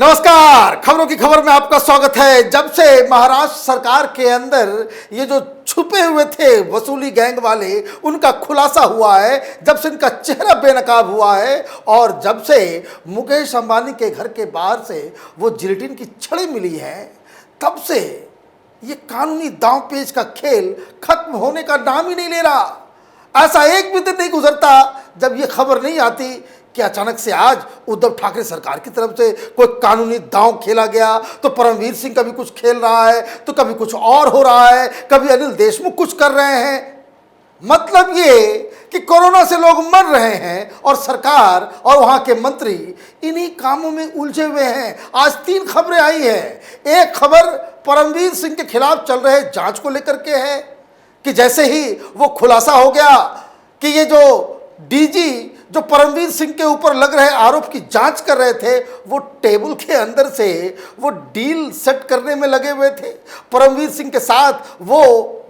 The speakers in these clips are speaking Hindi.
नमस्कार, खबरों की खबर में आपका स्वागत है। जब से महाराष्ट्र सरकार के अंदर ये जो छुपे हुए थे वसूली गैंग वाले, उनका खुलासा हुआ है, जब से इनका चेहरा बेनकाब हुआ है और जब से मुकेश अंबानी के घर के बाहर से वो जिलेटिन की छड़ी मिली है, तब से ये कानूनी दांव पेच का खेल खत्म होने का नाम ही नहीं ले रहा। ऐसा एक भी दिन नहीं गुजरता जब ये खबर नहीं आती कि अचानक से आज उद्धव ठाकरे सरकार की तरफ से कोई कानूनी दांव खेला गया। तो परमवीर सिंह कभी कुछ खेल रहा है, तो कभी कुछ और हो रहा है, कभी अनिल देशमुख कुछ कर रहे हैं। मतलब ये कि कोरोना से लोग मर रहे हैं और सरकार और वहां के मंत्री इन्हीं कामों में उलझे हुए हैं। आज 3 खबरें आई हैं। एक खबर परमवीर सिंह के खिलाफ चल रहे जांच को लेकर के है कि जैसे ही वो खुलासा हो गया कि ये जो डीजी जो परमवीर सिंह के ऊपर लग रहे आरोप की जांच कर रहे थे, वो टेबल के अंदर से वो डील सेट करने में लगे हुए थे। परमवीर सिंह के साथ वो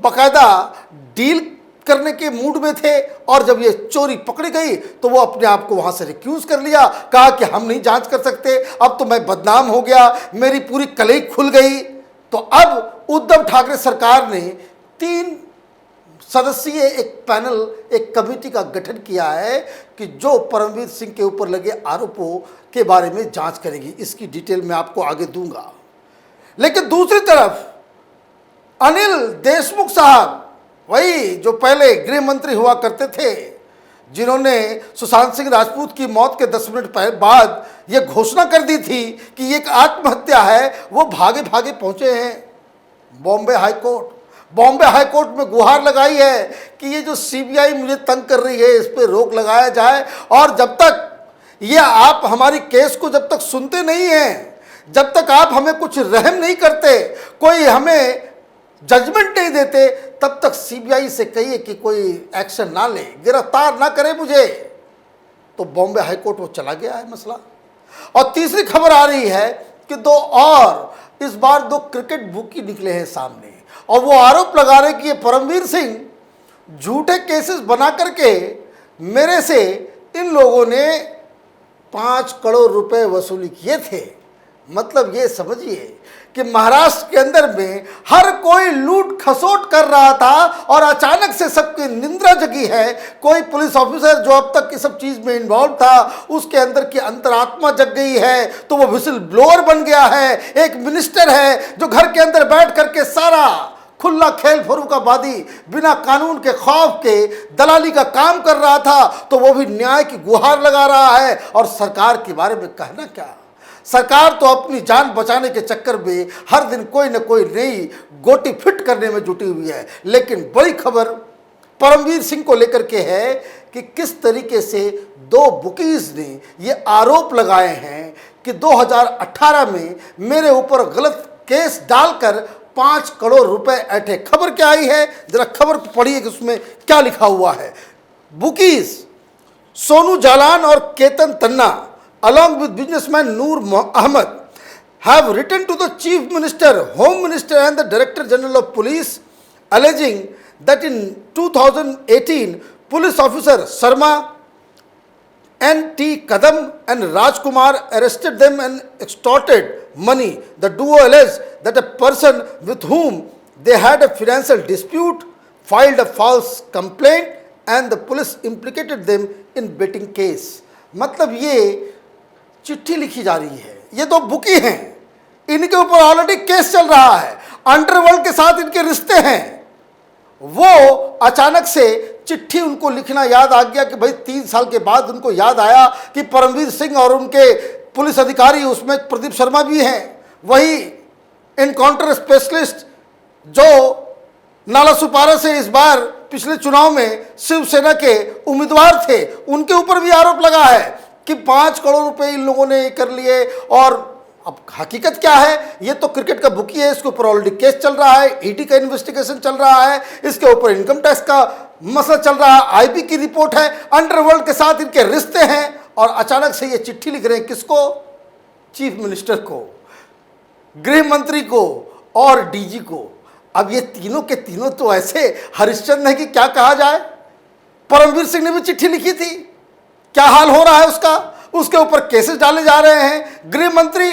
बकायदा डील करने के मूड में थे और जब ये चोरी पकड़ी गई तो वो अपने आप को वहां से रिक्यूज कर लिया, कहा कि हम नहीं जांच कर सकते, अब तो मैं बदनाम हो गया, मेरी पूरी कलई खुल गई। तो अब उद्धव ठाकरे सरकार ने 3 सदस्यीय एक पैनल, एक कमेटी का गठन किया है कि जो परमवीर सिंह के ऊपर लगे आरोपों के बारे में जांच करेगी। इसकी डिटेल मैं आपको आगे दूंगा। लेकिन दूसरी तरफ अनिल देशमुख साहब, वही जो पहले गृह मंत्री हुआ करते थे, जिन्होंने सुशांत सिंह राजपूत की मौत के 10 मिनट बाद यह घोषणा कर दी थी कि ये एक आत्महत्या है, वो भागे भागे पहुंचे हैं बॉम्बे हाईकोर्ट। बॉम्बे हाईकोर्ट में गुहार लगाई है कि ये जो सीबीआई मुझे तंग कर रही है, इस पर रोक लगाया जाए और जब तक ये आप हमारी केस को जब तक सुनते नहीं हैं, जब तक आप हमें कुछ रहम नहीं करते, कोई हमें जजमेंट नहीं देते, तब तक सीबीआई से कहिए कि कोई एक्शन ना ले, गिरफ्तार ना करे मुझे। तो बॉम्बे हाईकोर्ट वो चला गया है मसला। और तीसरी खबर आ रही है कि इस बार 2 क्रिकेट बुकी निकले हैं सामने और वो आरोप लगा रहे कि ये परमवीर सिंह झूठे केसेस बना करके मेरे से इन लोगों ने 5 करोड़ रुपए वसूली किए थे। मतलब ये समझिए कि महाराष्ट्र के अंदर में हर कोई लूट खसोट कर रहा था और अचानक से सबकी निंद्रा जगी है। कोई पुलिस ऑफिसर जो अब तक की सब चीज में इन्वॉल्व था, उसके अंदर की अंतरात्मा जग गई है, तो वो विसिल ब्लोअर बन गया है। एक मिनिस्टर है जो घर के अंदर बैठ करके सारा खुला खेल फरूकाबादी, बिना कानून के खौफ के दलाली का काम कर रहा था, तो वो भी न्याय की गुहार लगा रहा है। और सरकार के बारे में कहना क्या, सरकार तो अपनी जान बचाने के चक्कर में हर दिन कोई न कोई नई गोटी फिट करने में जुटी हुई है। लेकिन बड़ी खबर परमवीर सिंह को लेकर के है कि किस तरीके से 2 बुकीज ने ये आरोप लगाए हैं कि 2018 में मेरे ऊपर गलत केस डालकर 5 करोड़ रुपए ऐंठे। खबर क्या आई है, जरा खबर पढ़िए कि उसमें क्या लिखा हुआ है। बुकीज सोनू जालान और केतन तन्ना along with businessman Noor Ahmed have written to the Chief Minister, Home Minister and the Director General of Police alleging that in 2018 police officer Sharma, N.T. Kadam and Rajkumar arrested them and extorted money. The duo alleged that a person with whom they had a financial dispute filed a false complaint and the police implicated them in betting case. मतलब ये चिट्ठी लिखी जा रही है, ये 2 बुकी हैं, इनके ऊपर ऑलरेडी केस चल रहा है, अंडरवर्ल्ड के साथ इनके रिश्ते हैं। वो अचानक से चिट्ठी उनको लिखना याद आ गया कि भाई 3 साल के बाद उनको याद आया कि परमवीर सिंह और उनके पुलिस अधिकारी, उसमें प्रदीप शर्मा भी हैं, वही एनकाउंटर स्पेशलिस्ट जो नाला सुपारा से इस बार पिछले चुनाव में शिवसेना के उम्मीदवार थे, उनके ऊपर भी आरोप लगा है कि 5 करोड़ रुपए इन लोगों ने कर लिए। और अब हकीकत क्या है, ये तो क्रिकेट का बुकी है, इसके ऊपर ऑलरेडी केस चल रहा है, ईडी का इन्वेस्टिगेशन चल रहा है, इसके ऊपर इनकम टैक्स का मसला चल रहा है, आईबी की रिपोर्ट है, अंडरवर्ल्ड के साथ इनके रिश्ते हैं। और अचानक से ये चिट्ठी लिख रहे हैं किसको, चीफ मिनिस्टर को, गृह मंत्री को और डीजी को। अब ये तीनों के तीनों तो ऐसे हरिश्चंद्र है कि क्या कहा जाए। परमवीर सिंह ने भी चिट्ठी लिखी थी, क्या हाल हो रहा है उसका, उसके ऊपर केसेस डाले जा रहे हैं। गृह मंत्री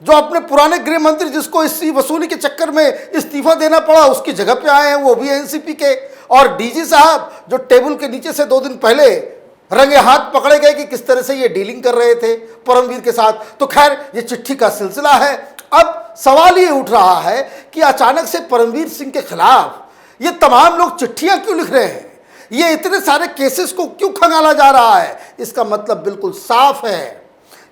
जो अपने पुराने गृह मंत्री जिसको इस वसूली के चक्कर में इस्तीफा देना पड़ा उसकी जगह पे आए हैं, वो भी एनसीपी के। और डीजी साहब जो टेबल के नीचे से 2 दिन पहले रंगे हाथ पकड़े गए कि किस तरह से ये डीलिंग कर रहे थे परमवीर के साथ। तो खैर ये चिट्ठी का सिलसिला है। अब सवाल ये उठ रहा है कि अचानक से परमवीर सिंह के खिलाफ ये तमाम लोग चिट्ठियां क्यों लिख रहे हैं, ये इतने सारे केसेस को क्यों खंगाला जा रहा है। इसका मतलब बिल्कुल साफ है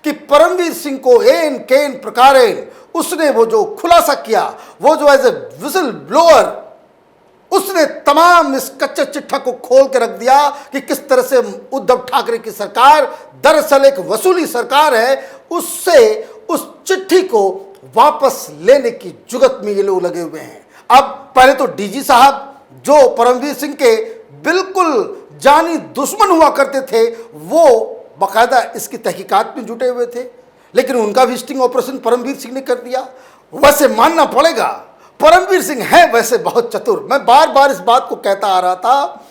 कि परमवीर सिंह को एन केन प्रकारेण उसने वो जो खुलासा किया, वो जो एज ए विसल ब्लोअर उसने तमाम इस कच्चे चिट्ठा को खोल के रख दिया कि किस तरह से उद्धव ठाकरे की सरकार दरअसल एक वसूली सरकार है। उससे उस चिट्ठी को वापस लेने की जुगत में ये लोग लगे हुए हैं। अब पहले तो डीजी साहब जो परमवीर सिंह के बिल्कुल जानी दुश्मन हुआ करते थे, वो बाकायदा इसकी तहकीकात में जुटे हुए थे, लेकिन उनका भी स्टिंग ऑपरेशन परमवीर सिंह ने कर दिया। वैसे मानना पड़ेगा परमवीर सिंह है वैसे बहुत चतुर। मैं बार बार इस बात को कहता आ रहा था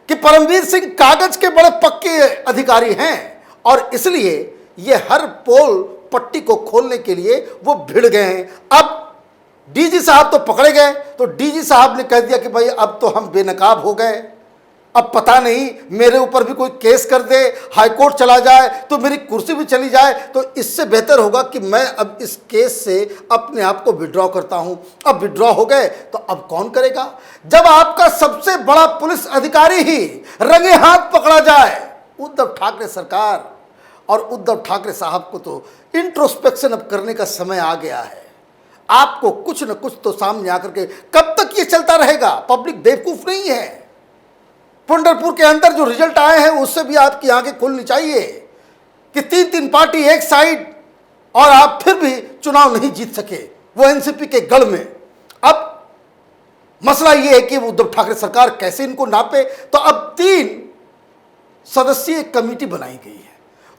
कि परमवीर सिंह कागज के बड़े पक्के अधिकारी हैं और इसलिए ये हर पोल पट्टी को खोलने के लिए वो भिड़ गए हैं। अब डीजी साहब तो पकड़े गए, तो डीजी साहब ने कह दिया कि भाई अब तो हम बेनकाब हो गए, अब पता नहीं मेरे ऊपर भी कोई केस कर दे, हाईकोर्ट चला जाए तो मेरी कुर्सी भी चली जाए, तो इससे बेहतर होगा कि मैं अब इस केस से अपने आप को विड्रॉ करता हूं। अब विड्रॉ हो गए तो अब कौन करेगा, जब आपका सबसे बड़ा पुलिस अधिकारी ही रंगे हाथ पकड़ा जाए। उद्धव ठाकरे सरकार और उद्धव ठाकरे साहब को तो इंट्रोस्पेक्शन अब करने का समय आ गया है। आपको कुछ न कुछ तो सामने आकर के, कब तक ये चलता रहेगा, पब्लिक बेवकूफ नहीं है। पंढरपुर के अंदर जो रिजल्ट आए हैं उससे भी आपकी आंखें खुलनी चाहिए कि 3-3 पार्टी एक साइड और आप फिर भी चुनाव नहीं जीत सके, वो एनसीपी के गढ़ में। अब मसला ये है कि उद्धव ठाकरे सरकार कैसे इनको नापे। तो अब 3 सदस्यीय कमेटी बनाई गई है,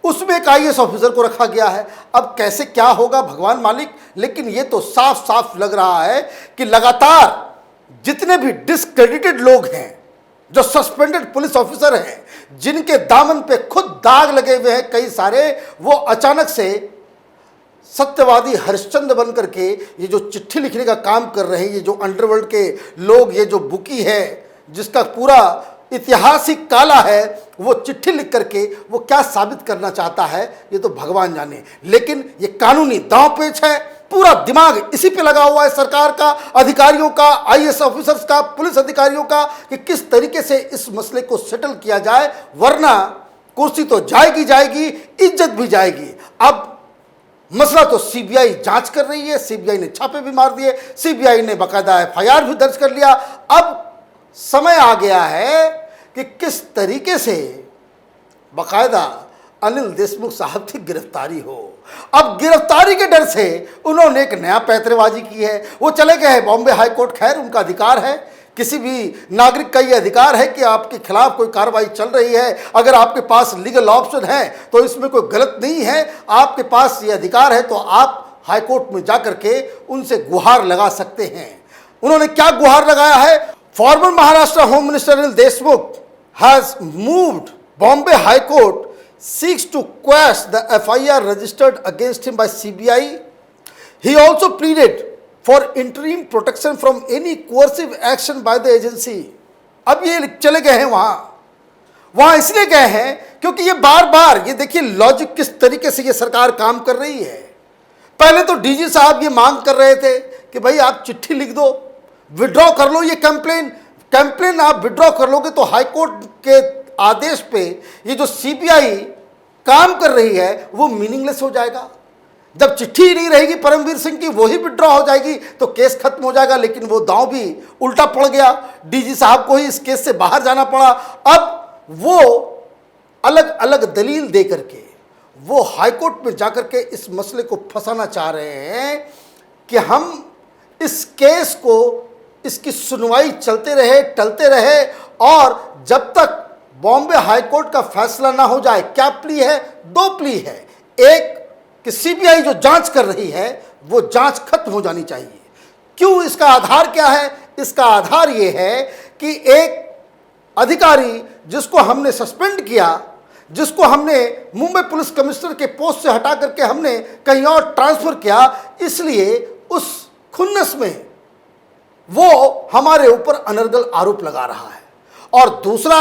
उसमें एक आईएएस ऑफिसर को रखा गया है। अब कैसे क्या होगा भगवान मालिक, लेकिन ये तो साफ साफ लग रहा है कि लगातार जितने भी डिस्क्रेडिटेड लोग हैं, जो सस्पेंडेड पुलिस ऑफिसर हैं, जिनके दामन पे खुद दाग लगे हुए हैं कई सारे, वो अचानक से सत्यवादी हरिश्चंद्र बन करके ये जो चिट्ठी लिखने का काम कर रहे हैं, ये जो अंडरवर्ल्ड के लोग, ये जो बुकी है जिसका पूरा इतिहास ही काला है, वो चिट्ठी लिख करके वो क्या साबित करना चाहता है ये तो भगवान जाने। लेकिन ये कानूनी दांव पेच है, पूरा दिमाग इसी पे लगा हुआ है सरकार का, अधिकारियों का, आईएएस ऑफिसर्स का, पुलिस अधिकारियों का, कि किस तरीके से इस मसले को सेटल किया जाए, वरना कुर्सी तो जाएगी जाएगी, इज्जत भी जाएगी। अब मसला तो सीबीआई जांच कर रही है, सीबीआई ने छापे भी मार दिए, सीबीआई ने बाकायदा एफआईआर भी दर्ज कर लिया। अब समय आ गया है कि किस तरीके से बाकायदा अनिल देशमुख साहब की गिरफ्तारी हो। अब गिरफ्तारी के डर से उन्होंने एक नया पैंतरेबाजी की है, वो चले गए हैं बॉम्बे हाई कोर्ट। खैर उनका अधिकार है, किसी भी नागरिक का ये अधिकार है कि आपके खिलाफ कोई कार्रवाई चल रही है, अगर आपके पास लीगल ऑप्शन है तो इसमें कोई गलत नहीं है, आपके पास ये अधिकार है, तो आप हाई कोर्ट में जाकर के उनसे गुहार लगा सकते हैं। उन्होंने क्या गुहार लगाया है? Farmer Maharashtra home minister Anil Deshmukh has moved Bombay high court seeks to quash the FIR registered against him by CBI. He also pleaded for interim protection from any coercive action by the agency. अब ये चले गए हैं वहां इसलिए गए हैं क्योंकि ये बार बार, ये देखिए लॉजिक किस तरीके से ये सरकार काम कर रही है। पहले तो डीजी साहब ये मांग कर रहे थे कि भाई आप चिट्ठी लिख दो, विड्रॉ कर लो ये कंप्लेन आप विड्रॉ कर लोगे तो हाईकोर्ट के आदेश पे ये जो सीबीआई काम कर रही है वो मीनिंगलेस हो जाएगा। जब चिट्ठी नहीं रहेगी परमवीर सिंह की, वो ही विड्रॉ हो जाएगी तो केस खत्म हो जाएगा। लेकिन वो दांव भी उल्टा पड़ गया, डीजी साहब को ही इस केस से बाहर जाना पड़ा। अब वो अलग अलग दलील दे करके वो हाईकोर्ट में जाकर के इस मसले को फंसाना चाह रहे हैं कि हम इस केस को, इसकी सुनवाई चलते रहे, टलते रहे, और जब तक बॉम्बे हाईकोर्ट का फैसला ना हो जाए। क्या प्ली है? 2 प्ली है। एक कि सीबीआई जो जांच कर रही है वो जांच खत्म हो जानी चाहिए। क्यों? इसका आधार क्या है? इसका आधार ये है कि एक अधिकारी जिसको हमने सस्पेंड किया, जिसको हमने मुंबई पुलिस कमिश्नर के पोस्ट से हटा करके हमने कहीं और ट्रांसफर किया, इसलिए उस खुन्नस में वो हमारे ऊपर अनर्गल आरोप लगा रहा है। और दूसरा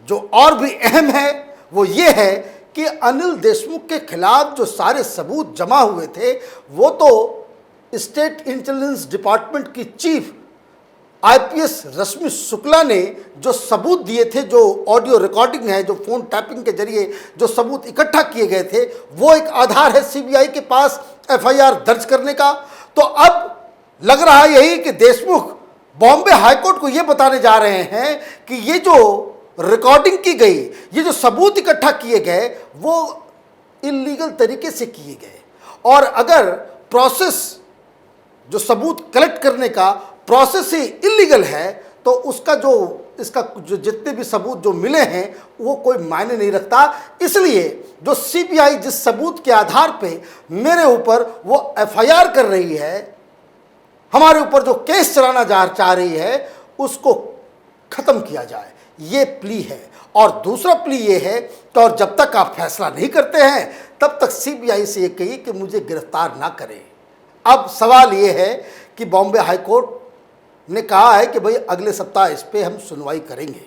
जो और भी अहम है वो ये है कि अनिल देशमुख के खिलाफ जो सारे सबूत जमा हुए थे वो तो स्टेट इंटेलिजेंस डिपार्टमेंट की चीफ आईपीएस रश्मि शुक्ला ने जो सबूत दिए थे, जो ऑडियो रिकॉर्डिंग है, जो फोन टैपिंग के जरिए जो सबूत इकट्ठा किए गए थे, वो एक आधार है सीबीआई के पास एफआईआर दर्ज करने का। तो अब लग रहा है यही कि देशमुख बॉम्बे हाईकोर्ट को ये बताने जा रहे हैं कि ये जो रिकॉर्डिंग की गई, ये जो सबूत इकट्ठा किए गए वो इलीगल तरीके से किए गए, और अगर प्रोसेस जो सबूत कलेक्ट करने का प्रोसेस ही इलीगल है तो उसका जो जितने भी सबूत जो मिले हैं वो कोई मायने नहीं रखता। इसलिए जो सीबीआई जिस सबूत के आधार पे मेरे ऊपर वो एफआईआर कर रही है, हमारे ऊपर जो केस चलाना चाह रही है, उसको खत्म किया जाए, ये प्ली है। और दूसरा प्ली ये है कि और जब तक आप फैसला नहीं करते हैं तब तक सीबीआई से ये कहिए कि मुझे गिरफ्तार ना करें। अब सवाल ये है कि बॉम्बे हाईकोर्ट ने कहा है कि भाई अगले सप्ताह इस पे हम सुनवाई करेंगे।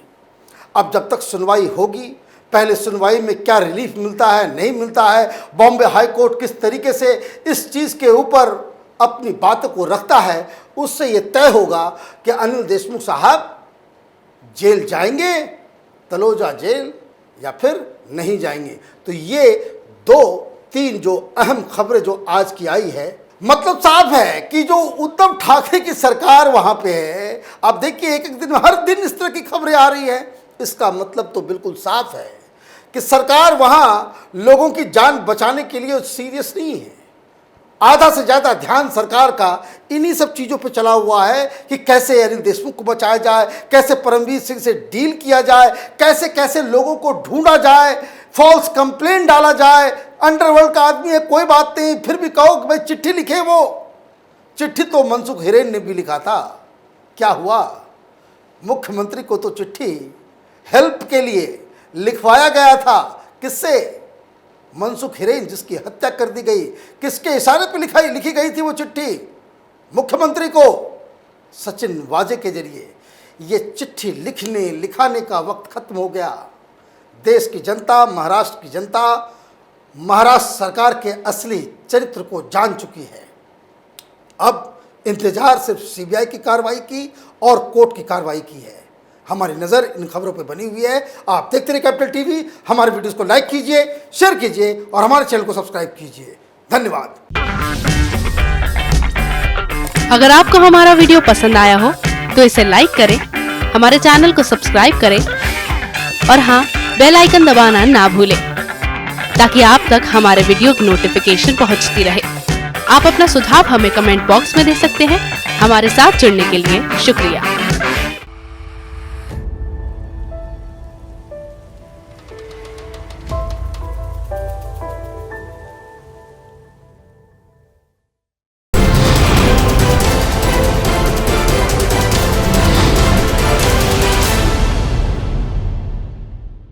अब जब तक सुनवाई होगी, पहले सुनवाई में क्या रिलीफ मिलता है नहीं मिलता है, बॉम्बे हाईकोर्ट किस तरीके से इस चीज़ के ऊपर अपनी बातों को रखता है, उससे ये तय होगा कि अनिल देशमुख साहब जेल जाएंगे, तलोजा जेल, या फिर नहीं जाएंगे। तो ये 2-3 जो अहम खबरें जो आज की आई है, मतलब साफ है कि जो उद्धव ठाकरे की सरकार वहां पे है। अब देखिए एक दिन हर दिन इस तरह की खबरें आ रही है, इसका मतलब तो बिल्कुल साफ है कि सरकार वहां लोगों की जान बचाने के लिए सीरियस नहीं है। आधा से ज़्यादा ध्यान सरकार का इन्हीं सब चीज़ों पे चला हुआ है कि कैसे अनिल देशमुख को बचाया जाए, कैसे परमवीर सिंह से डील किया जाए, कैसे कैसे लोगों को ढूंढा जाए, फॉल्स कंप्लेंट डाला जाए। अंडरवर्ल्ड का आदमी है, कोई बात नहीं, फिर भी कहो कि भाई चिट्ठी लिखे। वो चिट्ठी तो मनसुख हिरेन ने भी लिखा था, क्या हुआ? मुख्यमंत्री को तो चिट्ठी हेल्प के लिए लिखवाया गया था। किससे? मनसुख हिरेन, जिसकी हत्या कर दी गई। किसके इशारे पे लिखी गई थी वो चिट्ठी? मुख्यमंत्री को सचिन वाजे के जरिए। ये चिट्ठी लिखाने का वक्त खत्म हो गया। देश की जनता, महाराष्ट्र की जनता, महाराष्ट्र सरकार के असली चरित्र को जान चुकी है। अब इंतजार सिर्फ सीबीआई की कार्रवाई की और कोर्ट की कार्रवाई की है। हमारी नज़र इन खबरों पर बनी हुई है। आप देखते रहिए कैपिटल टीवी। हमारे वीडियोस को लाइक कीजिए, शेयर कीजिए और हमारे चैनल को सब्सक्राइब कीजिए। धन्यवाद। अगर आपको हमारा वीडियो पसंद आया हो तो इसे लाइक करें, हमारे चैनल को सब्सक्राइब करें और हाँ, बेल आइकन दबाना ना भूलें ताकि आप तक हमारे वीडियो की नोटिफिकेशन पहुंचती रहे। आप अपना सुझाव हमें कमेंट बॉक्स में दे सकते हैं। हमारे साथ जुड़ने के लिए शुक्रिया।